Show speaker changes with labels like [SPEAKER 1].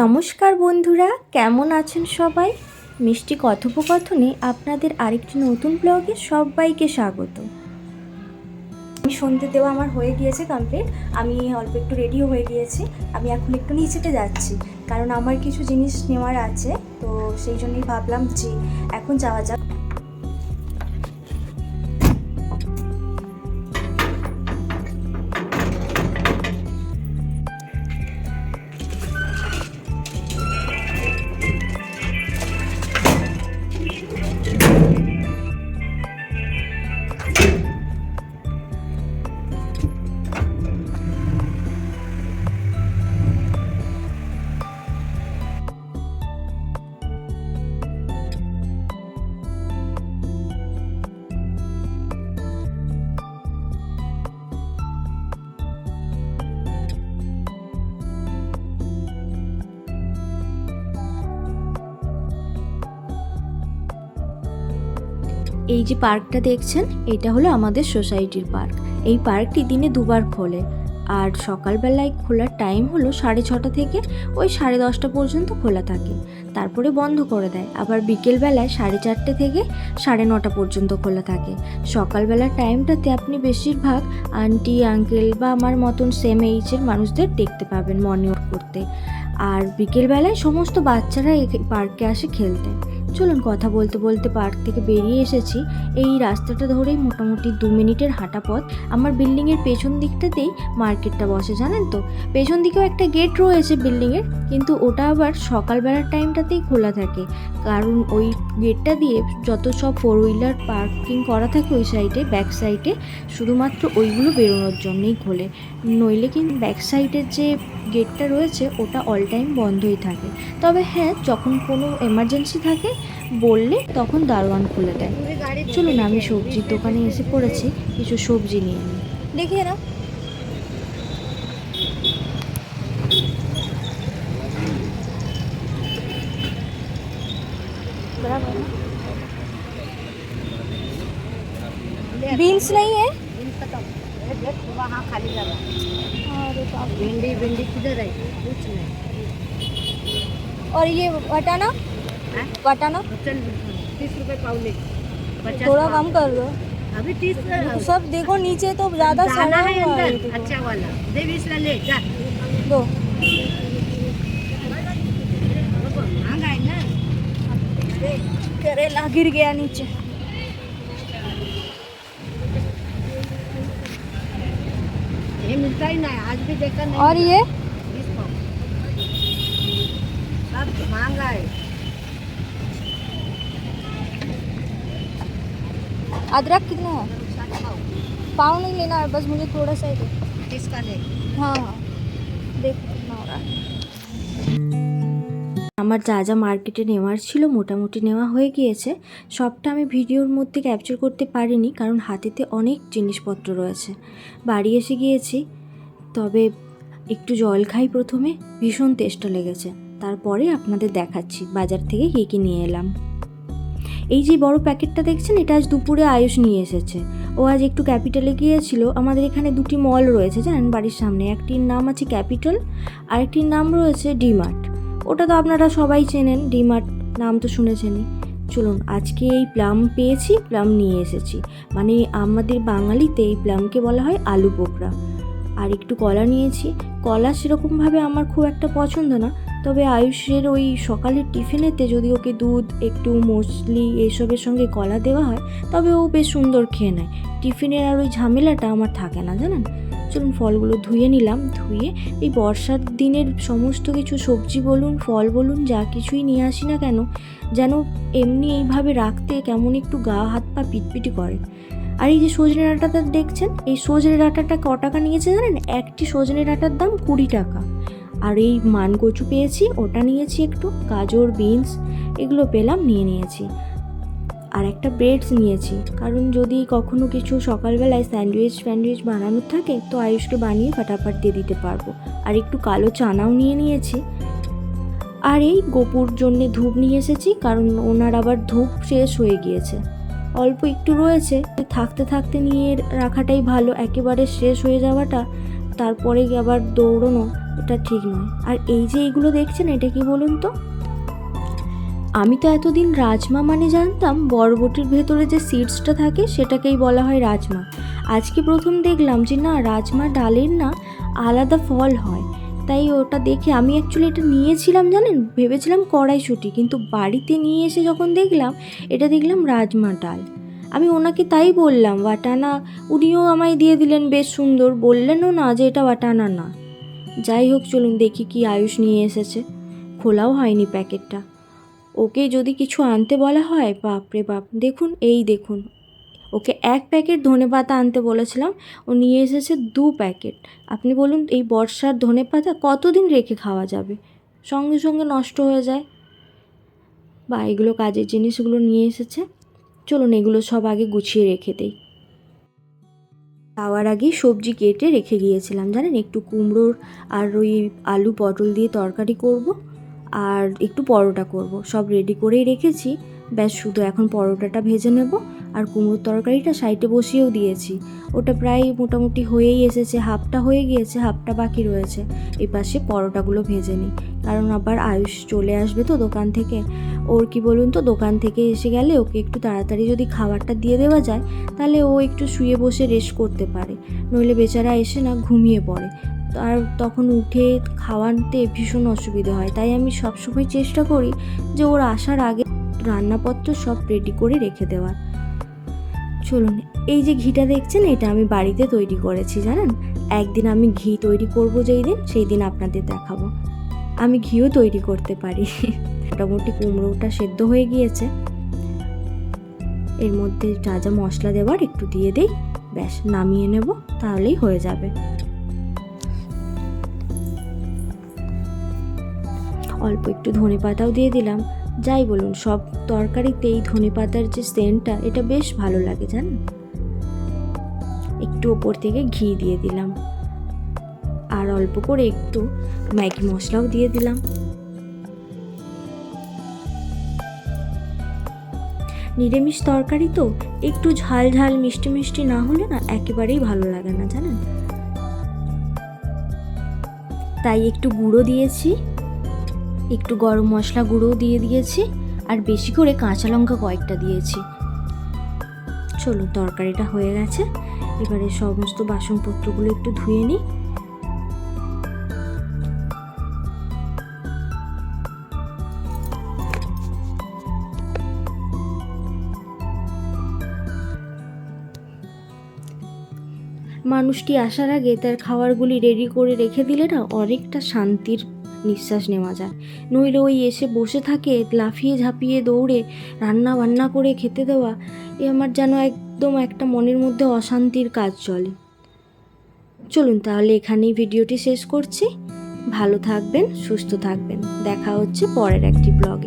[SPEAKER 1] নমস্কার বন্ধুরা, কেমন আছেন সবাই? মিষ্টি কথোপকথনে আপনাদের আরেকটি নতুন ব্লগে সবাইকে স্বাগত। সন্ধে দেওয়া আমার হয়ে গিয়েছে কমপ্লিট। আমি অল্প একটু রেডিও হয়ে গিয়েছি। আমি এখন একটু নিচেতে যাচ্ছি, কারণ আমার কিছু জিনিস নেওয়ার আছে, তো সেই জন্যই ভাবলাম যে এখন যাওয়া যাক। এই যে পার্কটা দেখছেন, এটা হলো আমাদের সোসাইটির পার্ক। এই পার্কটি দিনে দুবার খোলে, আর সকালবেলায় খোলার টাইম হলো 6:30 থেকে ওই 10:30 পর্যন্ত খোলা থাকে, তারপরে বন্ধ করে দেয়। আবার বিকেলবেলায় 4:30 থেকে 9:30 পর্যন্ত খোলা থাকে। সকালবেলার টাইমটাতে আপনি বেশিরভাগ আন্টি আঙ্কেল বা আমার মতন সেম এইজের মানুষদের দেখতে পাবেন মর্নিং ওয়াক করতে, আর বিকেলবেলায় সমস্ত বাচ্চারা এই পার্কে আসে খেলতে। চলুন, কথা বলতে বলতে পার্ক থেকে বেরিয়ে এসেছি। এই রাস্তাটা ধরেই মোটামুটি 2 মিনিটের হাঁটা পথ। আমার বিল্ডিংয়ের পেছন দিকটাতেই মার্কেটটা বসে, জানেন তো। পেছন দিকেও একটা গেট রয়েছে বিল্ডিংয়ের, কিন্তু ওটা আবার সকালবেলার টাইমটাতেই খোলা থাকে, কারণ ওই গেটটা দিয়ে যত সব 4 হুইলার পার্কিং করা থাকে ওই সাইডে, ব্যাক সাইডে, শুধুমাত্র ওইগুলো বেরোনোর জন্যই খোলে। নইলে কিন্তু ব্যাক সাইডের যে গেটটা রয়েছে ওটা অল টাইম বন্ধই থাকে। তবে হ্যাঁ, যখন কোনো এমার্জেন্সি থাকে বললে তখন দারোয়ান খুলে দেয়। চলুন, আমি সবজির দোকানে এসে পড়েছি, কিছু সবজি নিয়ে নিই। দেখিয়ে না बीन्स नहीं है।
[SPEAKER 2] वहाँ खाली जगह।
[SPEAKER 1] अरे बाप रे।
[SPEAKER 2] भिंडी भिंडी किधर है? कुछ नहीं।
[SPEAKER 1] और ये वटाना वटाना
[SPEAKER 2] चल 30 रुपए पाउले।
[SPEAKER 1] थोड़ा कम कर दो।
[SPEAKER 2] अभी 30
[SPEAKER 1] सब देखो नीचे तो ज्यादा सड़ा
[SPEAKER 2] है
[SPEAKER 1] हुआ है।
[SPEAKER 2] अंदर अच्छा वाला दे 20 ला ले जा।
[SPEAKER 1] दो
[SPEAKER 2] महंगा है ना।
[SPEAKER 1] करेला गिर गया नीचे।
[SPEAKER 2] ये मिलता ही नहीं, आज भी देखा नहीं।
[SPEAKER 1] और ये
[SPEAKER 2] 20 पाव सब महंगा है।
[SPEAKER 1] अदरक कितना है?
[SPEAKER 2] 60 पाव।
[SPEAKER 1] पाव नहीं लेना है, बस मुझे थोड़ा सा ही दे।
[SPEAKER 2] 30 का ले।
[SPEAKER 1] हाँ हाँ, देखो कितना हो रहा है। আমার যা যা মার্কেটে নেওয়ার ছিল মোটামুটি নেওয়া হয়ে গিয়েছে। সবটা আমি ভিডিওর মধ্যে ক্যাপচার করতে পারিনি, কারণ হাতেতে অনেক জিনিসপত্র রয়েছে। বাড়ি এসে গিয়েছি, তবে একটু জল খাই প্রথমে, ভীষণ তেষ্টা লেগেছে। তারপরে আপনাদের দেখাচ্ছি বাজার থেকে কী কী নিয়ে এলাম। এই যে বড় প্যাকেটটা দেখছেন, এটা আজ দুপুরে আয়ুষ নিয়ে এসেছে। ও আজ একটু ক্যাপিটালে গিয়েছিল। আমাদের এখানে 2টি মল রয়েছে জানেন বাড়ির সামনে, একটির নাম আছে ক্যাপিটাল, আরেকটির নাম রয়েছে ডিমার্ট। ওটা তো আপনারা সবাই চেনেন, ডিমার্ট নাম তো শুনেছেনই। চলুন, আজকে এই প্লাম পেয়েছি, প্লাম নিয়ে এসেছি। মানে আমাদের বাঙালিতে এই প্লামকে বলা হয় আলু বোকরা। আর একটু কলা নিয়েছি। কলা সেরকমভাবে আমার খুব একটা পছন্দ না, তবে আয়ুষের ওই সকালের টিফিনেতে যদি ওকে দুধ একটু মুসলি এসবের সঙ্গে কলা দেওয়া হয়, তবে ও বেশ সুন্দর খেয়ে নেয়। টিফিনের আর ওই ঝামেলাটা আমার থাকে না, জানেন। চলুন, ফলগুলো ধুয়ে নিলাম। ধুয়ে এই বর্ষার দিনের সমস্ত কিছু সবজি বলুন, ফল বলুন, যা কিছুই নিয়ে আসি না কেন, যেন এমনি এইভাবে রাখতে কেমন একটু গা হাত পা পিটপিটি করে। আর এই যে সজনে ডাঁটাটা দেখছেন, এই সজনে ডাঁটাটা ক টাকা নিয়েছে জানেন? একটি সজনে ডাঁটার দাম 20 টাকা। আর এই মানকচু পেয়েছি, ওটা নিয়েছি একটু। গাজর, বিনস এগুলো পেলাম, নিয়ে নিয়েছি। আর একটা ব্রেডস নিয়েছি, কারণ যদি কখনো কিছু সকালবেলায় স্যান্ডউইচ বানানোর থাকে তো আয়ুষকে বানিয়ে ফাটাফাট দিয়ে দিতে পারবো। আর একটু কালো চানাও নিয়ে নিয়েছি। আর এই গোপুর জন্যে ধূপ নিয়ে এসেছি, কারণ ওনার আবার ধূপ শেষ হয়ে গিয়েছে। অল্প একটু রয়েছে, থাকতে থাকতে নিয়ে রাখাটাই ভালো, একেবারে শেষ হয়ে যাওয়াটা তারপরে আবার দৌড়নো এটা ঠিক নয়। আর এই যে এইগুলো দেখছেন, এটা কি বলুন তো? আমি তো এতদিন রাজমা মানে জানতাম বরবটির ভেতরে যে সিডসটা থাকে সেটাকেই বলা হয় রাজমা। আজকে প্রথম দেখলাম যে না, রাজমা ডালের না আলাদা ফল হয়। তাই ওটা দেখে আমি অ্যাকচুয়ালি এটা নিয়েছিলাম জানেন, ভেবেছিলাম কড়াইশুঁটি, কিন্তু বাড়িতে নিয়ে এসে যখন দেখলাম এটা দেখলাম রাজমা ডাল। আমি ওনাকে তাই বললাম ওয়াটানা, উনিও আমায় দিয়ে দিলেন বেশ সুন্দর, বললেনও না যে এটা ওয়াটানা না। যাই হোক, চলুন দেখি কি আয়ুষ নিয়ে এসেছে। খোলাও হয়নি প্যাকেটটা। ওকে যদি কিছু আনতে বলা হয়, বাপরে বাপ, দেখুন এই দেখুন, ওকে 1 প্যাকেট ধনেপাতা আনতে বলেছিলাম, ও নিয়ে এসেছে 2 প্যাকেট। আপনি বলুন এই বর্ষার ধনেপাতা কতদিন রেখে খাওয়া যাবে? সঙ্গে সঙ্গে নষ্ট হয়ে যায়। বা এগুলো কাজের জিনিসগুলো নিয়ে এসেছে, চলুন এগুলো সব আগে গুছিয়ে রেখে দেই। খাওয়ার আগে সবজি কেটে রেখে গিয়েছিলাম জানেন, একটু কুমড়োর আর ওই আলু পটল দিয়ে তরকারি করব, আর একটু পরোটা করব, সব রেডি করেই রেখেছি। ব্যাস শুধু এখন পরোটাটা ভেজে নেব, আর কুমড়োর তরকারিটা সাইডে বসিয়েও দিয়েছি। ওটা প্রায় মোটামুটি হয়েই এসেছে, হাফটা হয়ে গিয়েছে, হাফটা বাকি রয়েছে। এই পাশে পরোটাগুলো ভেজে নিই, কারণ আবার আয়ুষ চলে আসবে তো দোকান থেকে। ওর কি বলুন তো, দোকান থেকে এসে গেলে ওকে একটু তাড়াতাড়ি যদি খাবারটা দিয়ে দেওয়া যায়, তাহলে ও একটু শুয়ে বসে রেস্ট করতে পারে, নইলে বেচারা এসে না ঘুমিয়ে পড়ে, আর তখন উঠে খাওয়াতে ভীষণ অসুবিধা হয়। তাই আমি সবসময় চেষ্টা করি যে ওর আসার আগে রান্নাপত্র সব রেডি করে রেখে দেওয়ার। চলুন, এই যে ঘিটা দেখছেন, এটা আমি বাড়িতে তৈরি করেছি জানেন। একদিন আমি ঘি তৈরি করব যেই দিন, সেই দিন আপনাদের দেখাবো। আমি ঘিও তৈরি করতে পারি। মোটামুটি কুমড়োটা সেদ্ধ হয়ে গিয়েছে, এর মধ্যে যা যা মশলা দেওয়ার একটু দিয়ে দিই, ব্যাস নামিয়ে নেব, তাহলেই হয়ে যাবে। অল্প একটু ধনেপাতাও দিয়ে দিলাম। যাই বলুন, সব তরকারিতে এই ধনেপাতার যে সেন্টটা, এটা বেশ ভালো লাগে জানেন। একটু ওপর থেকে ঘি দিয়ে দিলাম, আর অল্প করে একটু ম্যাগি মশলাও দিয়ে দিলাম। নিরামিষ তরকারি তো একটু ঝাল ঝাল মিষ্টি মিষ্টি না হলে না একেবারেই ভালো লাগে না জানেন। তাই একটু গুঁড়ো দিয়েছি, একটু গরম মশলা গুঁড়োও দিয়ে দিয়েছি, আর বেশি করে কাঁচা লঙ্কা কয়েকটা দিয়েছি। চলুন, তরকারিটা হয়ে গেছে, এবারে সমস্ত বাসনপত্রগুলো একটু ধুয়ে নিই। মানুষটি আসার আগে তার খাবারগুলি রেডি করে রেখে দিলে না অনেকটা শান্তির নিঃশ্বাস নেওয়া যায়। নইলে ওই এসে বসে থাকে লাফিয়ে ঝাঁপিয়ে দৌড়ে রান্না বান্না করে খেতে দেওয়া, এ আমার যেন একদম একটা মনের মধ্যে অশান্তির কাজ চলে। চলুন তাহলে এখানেই ভিডিওটি শেষ করছি। ভালো থাকবেন, সুস্থ থাকবেন, দেখা হচ্ছে পরের একটি ব্লগে।